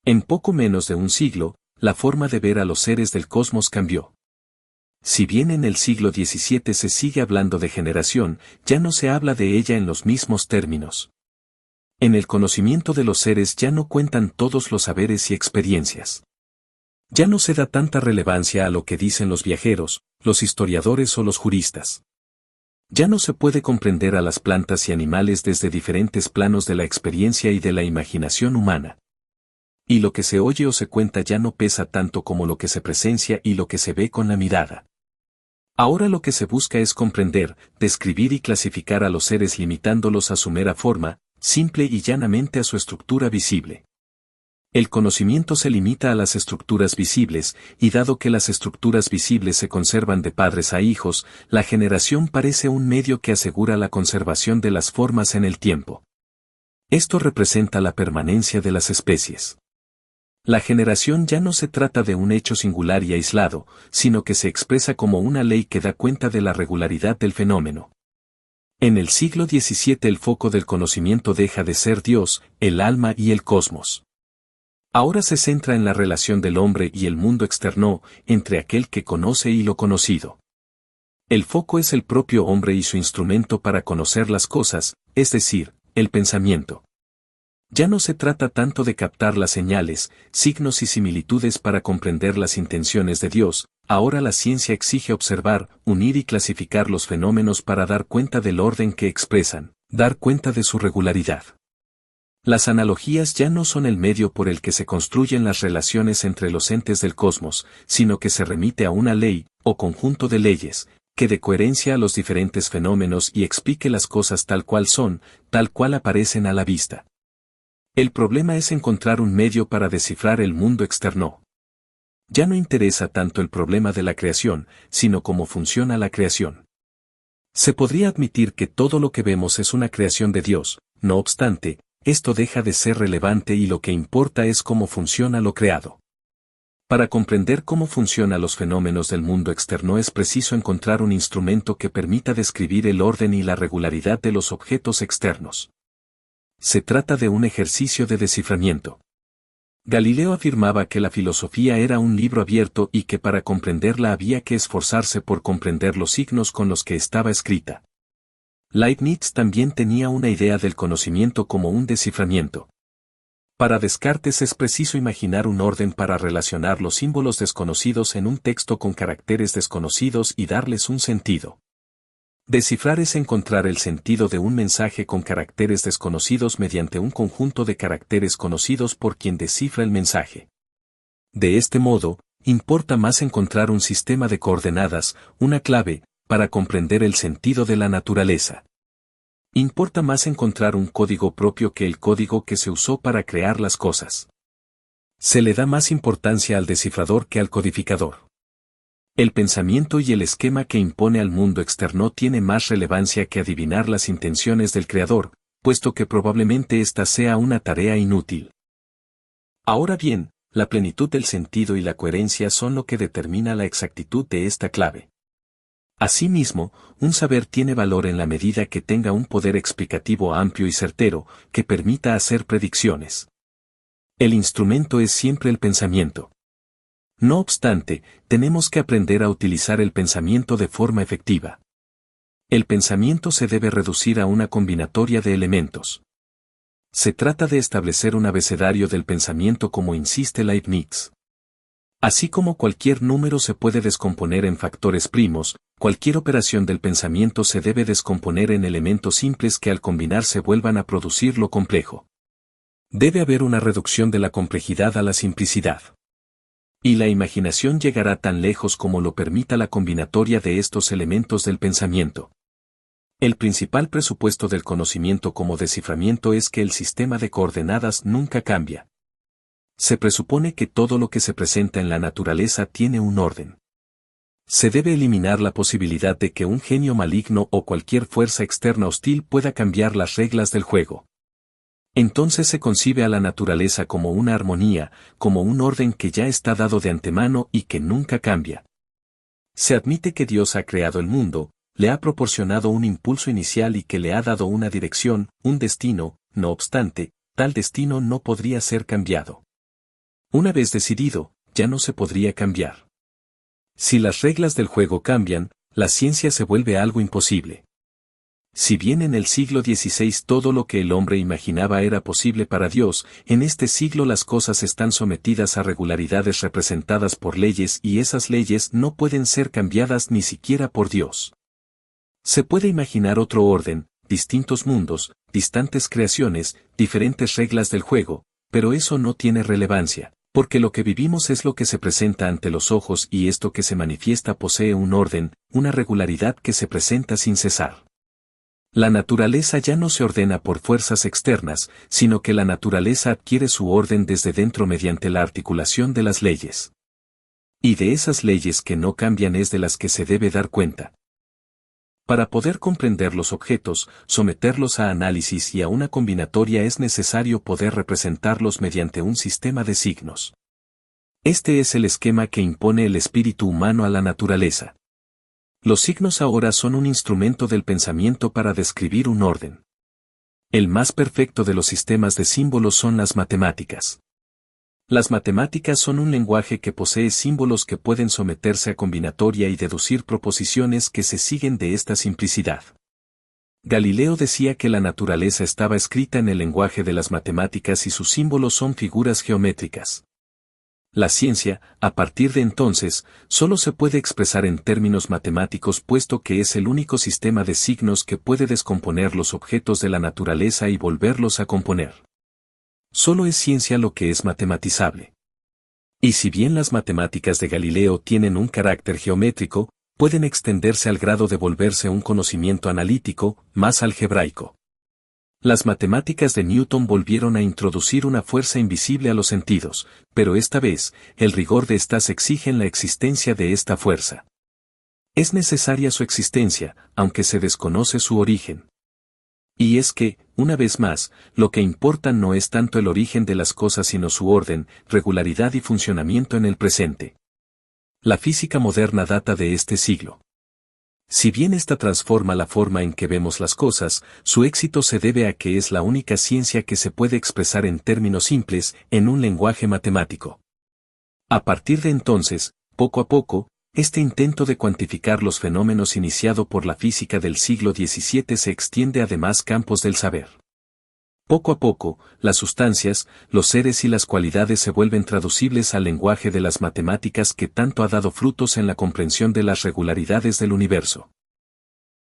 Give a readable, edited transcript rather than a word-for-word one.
En poco menos de un siglo, la forma de ver a los seres del cosmos cambió. Si bien en el siglo XVII se sigue hablando de generación, ya no se habla de ella en los mismos términos. En el conocimiento de los seres ya no cuentan todos los saberes y experiencias. Ya no se da tanta relevancia a lo que dicen los viajeros, los historiadores o los juristas. Ya no se puede comprender a las plantas y animales desde diferentes planos de la experiencia y de la imaginación humana. Y lo que se oye o se cuenta ya no pesa tanto como lo que se presencia y lo que se ve con la mirada. Ahora lo que se busca es comprender, describir y clasificar a los seres limitándolos a su mera forma, simple y llanamente a su estructura visible. El conocimiento se limita a las estructuras visibles, y dado que las estructuras visibles se conservan de padres a hijos, la generación parece un medio que asegura la conservación de las formas en el tiempo. Esto representa la permanencia de las especies. La generación ya no se trata de un hecho singular y aislado, sino que se expresa como una ley que da cuenta de la regularidad del fenómeno. En el siglo XVII el foco del conocimiento deja de ser Dios, el alma y el cosmos. Ahora se centra en la relación del hombre y el mundo externo, entre aquel que conoce y lo conocido. El foco es el propio hombre y su instrumento para conocer las cosas, es decir, el pensamiento. Ya no se trata tanto de captar las señales, signos y similitudes para comprender las intenciones de Dios, ahora la ciencia exige observar, unir y clasificar los fenómenos para dar cuenta del orden que expresan, dar cuenta de su regularidad. Las analogías ya no son el medio por el que se construyen las relaciones entre los entes del cosmos, sino que se remite a una ley, o conjunto de leyes, que dé coherencia a los diferentes fenómenos y explique las cosas tal cual son, tal cual aparecen a la vista. El problema es encontrar un medio para descifrar el mundo externo. Ya no interesa tanto el problema de la creación, sino cómo funciona la creación. Se podría admitir que todo lo que vemos es una creación de Dios, no obstante, esto deja de ser relevante y lo que importa es cómo funciona lo creado. Para comprender cómo funcionan los fenómenos del mundo externo es preciso encontrar un instrumento que permita describir el orden y la regularidad de los objetos externos. Se trata de un ejercicio de desciframiento. Galileo afirmaba que la filosofía era un libro abierto y que para comprenderla había que esforzarse por comprender los signos con los que estaba escrita. Leibniz también tenía una idea del conocimiento como un desciframiento. Para Descartes es preciso imaginar un orden para relacionar los símbolos desconocidos en un texto con caracteres desconocidos y darles un sentido. Descifrar es encontrar el sentido de un mensaje con caracteres desconocidos mediante un conjunto de caracteres conocidos por quien descifra el mensaje. De este modo, importa más encontrar un sistema de coordenadas, una clave, para comprender el sentido de la naturaleza. Importa más encontrar un código propio que el código que se usó para crear las cosas. Se le da más importancia al descifrador que al codificador. El pensamiento y el esquema que impone al mundo externo tiene más relevancia que adivinar las intenciones del Creador, puesto que probablemente esta sea una tarea inútil. Ahora bien, la plenitud del sentido y la coherencia son lo que determina la exactitud de esta clave. Asimismo, un saber tiene valor en la medida que tenga un poder explicativo amplio y certero, que permita hacer predicciones. El instrumento es siempre el pensamiento. No obstante, tenemos que aprender a utilizar el pensamiento de forma efectiva. El pensamiento se debe reducir a una combinatoria de elementos. Se trata de establecer un abecedario del pensamiento como insiste Leibniz. Así como cualquier número se puede descomponer en factores primos, cualquier operación del pensamiento se debe descomponer en elementos simples que al combinar se vuelvan a producir lo complejo. Debe haber una reducción de la complejidad a la simplicidad. Y la imaginación llegará tan lejos como lo permita la combinatoria de estos elementos del pensamiento. El principal presupuesto del conocimiento como desciframiento es que el sistema de coordenadas nunca cambia. Se presupone que todo lo que se presenta en la naturaleza tiene un orden. Se debe eliminar la posibilidad de que un genio maligno o cualquier fuerza externa hostil pueda cambiar las reglas del juego. Entonces se concibe a la naturaleza como una armonía, como un orden que ya está dado de antemano y que nunca cambia. Se admite que Dios ha creado el mundo, le ha proporcionado un impulso inicial y que le ha dado una dirección, un destino, no obstante, tal destino no podría ser cambiado. Una vez decidido, ya no se podría cambiar. Si las reglas del juego cambian, la ciencia se vuelve algo imposible. Si bien en el siglo XVI todo lo que el hombre imaginaba era posible para Dios, en este siglo las cosas están sometidas a regularidades representadas por leyes y esas leyes no pueden ser cambiadas ni siquiera por Dios. Se puede imaginar otro orden, distintos mundos, distantes creaciones, diferentes reglas del juego, pero eso no tiene relevancia, porque lo que vivimos es lo que se presenta ante los ojos y esto que se manifiesta posee un orden, una regularidad que se presenta sin cesar. La naturaleza ya no se ordena por fuerzas externas, sino que la naturaleza adquiere su orden desde dentro mediante la articulación de las leyes. Y de esas leyes que no cambian es de las que se debe dar cuenta. Para poder comprender los objetos, someterlos a análisis y a una combinatoria es necesario poder representarlos mediante un sistema de signos. Este es el esquema que impone el espíritu humano a la naturaleza. Los signos ahora son un instrumento del pensamiento para describir un orden. El más perfecto de los sistemas de símbolos son las matemáticas. Las matemáticas son un lenguaje que posee símbolos que pueden someterse a combinatoria y deducir proposiciones que se siguen de esta simplicidad. Galileo decía que la naturaleza estaba escrita en el lenguaje de las matemáticas y sus símbolos son figuras geométricas. La ciencia, a partir de entonces, solo se puede expresar en términos matemáticos puesto que es el único sistema de signos que puede descomponer los objetos de la naturaleza y volverlos a componer. Solo es ciencia lo que es matematizable. Y si bien las matemáticas de Galileo tienen un carácter geométrico, pueden extenderse al grado de volverse un conocimiento analítico, más algebraico. Las matemáticas de Newton volvieron a introducir una fuerza invisible a los sentidos, pero esta vez, el rigor de estas exigen la existencia de esta fuerza. Es necesaria su existencia, aunque se desconoce su origen. Y es que, una vez más, lo que importa no es tanto el origen de las cosas sino su orden, regularidad y funcionamiento en el presente. La física moderna data de este siglo. Si bien esta transforma la forma en que vemos las cosas, su éxito se debe a que es la única ciencia que se puede expresar en términos simples, en un lenguaje matemático. A partir de entonces, poco a poco, este intento de cuantificar los fenómenos iniciado por la física del siglo XVII se extiende a demás campos del saber. Poco a poco, las sustancias, los seres y las cualidades se vuelven traducibles al lenguaje de las matemáticas que tanto ha dado frutos en la comprensión de las regularidades del universo.